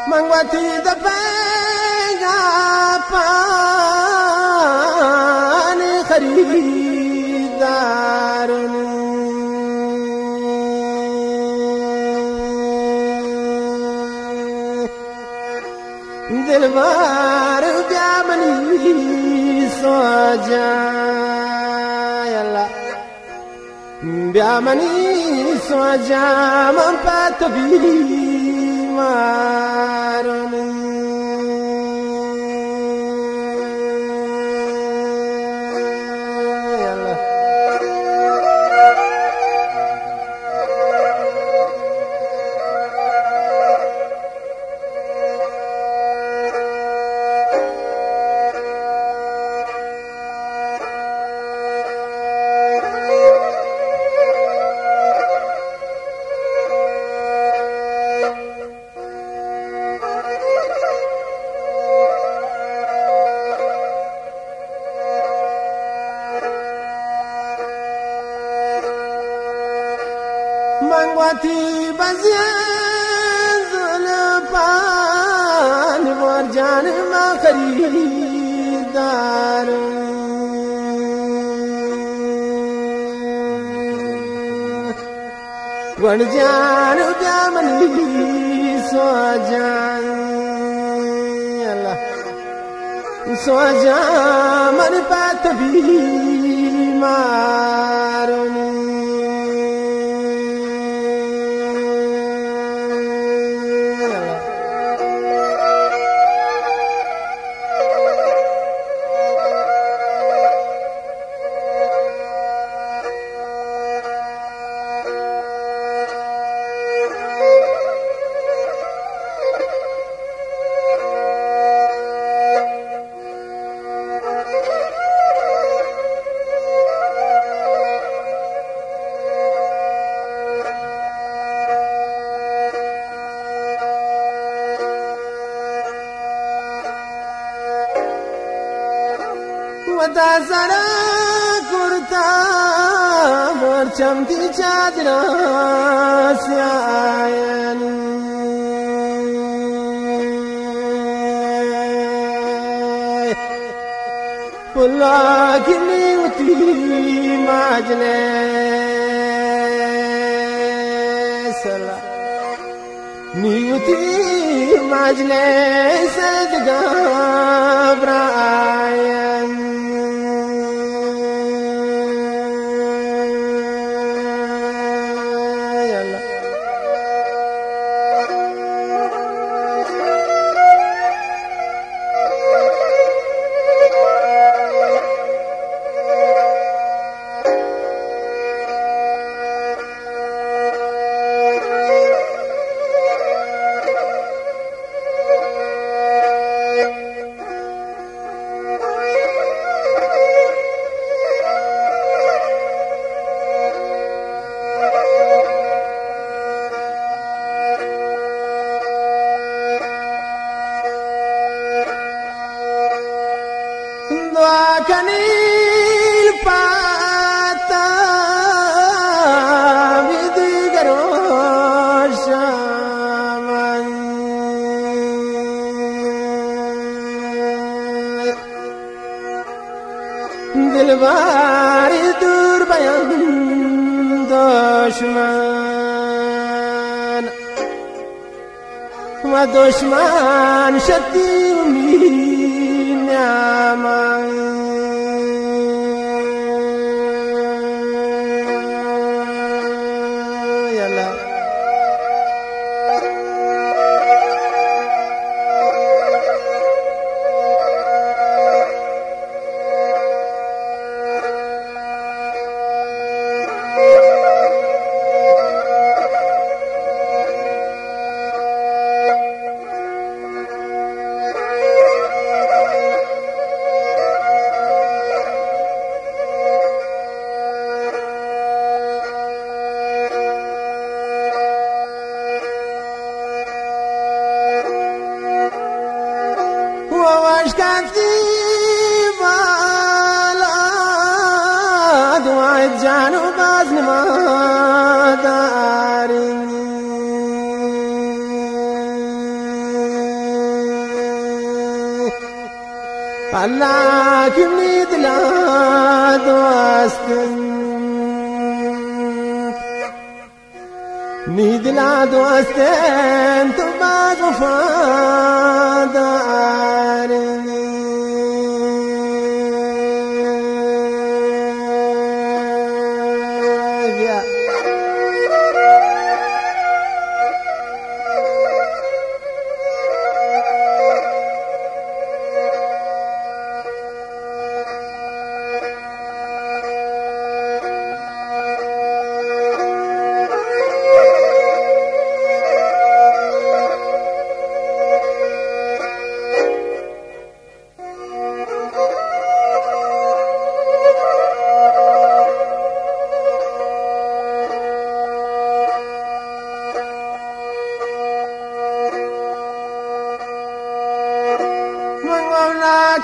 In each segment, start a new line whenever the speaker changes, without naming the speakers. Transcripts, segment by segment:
Mangwati da penga pani kharidar dilbar byamani soja yalla byamani soja man patbi marun yalla Mangwati bazian zulpan warjan ma kharidar warjan byamani sojan Allah sojan man patbi marun Wada zara kurta morcham di chadra syayan pulla kini uti majle sala ni uti majle sadga brayan kanil pata vidigaro shaman dilbar dur bayan dushman wa dushman shati min aman واشكتي بالا دعاء جانو باز ما دارين الله كمني دلاد واستن نيدلاد واستن تبا غفادار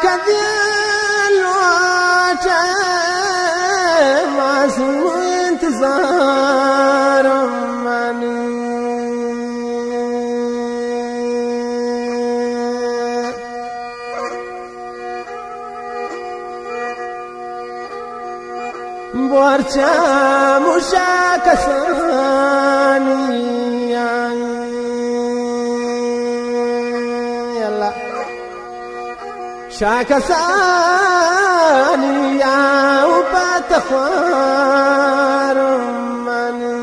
كذل ما سمو انتظار مني بورچا مشاكساني يلا شاكساني يا وبتخوار مني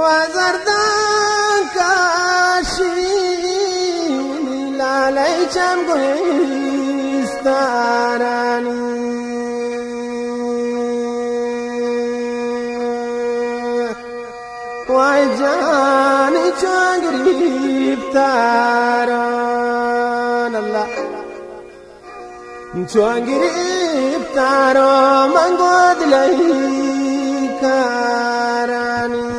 وزردان كاشين لالي چم گویستارانی وای جانی چون گریفتاران الله چون گریفتاران من گود لئی کارانی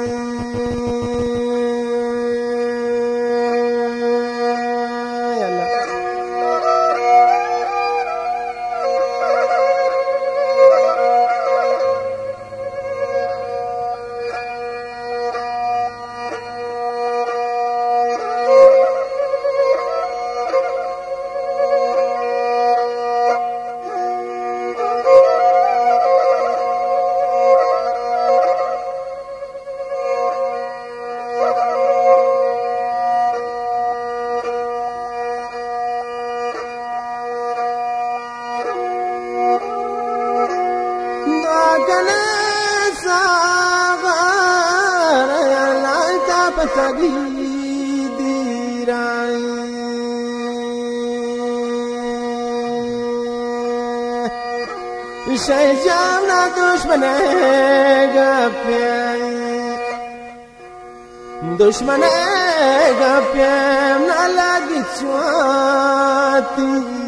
شجعنا دشمنه گپیم نلگی چواتی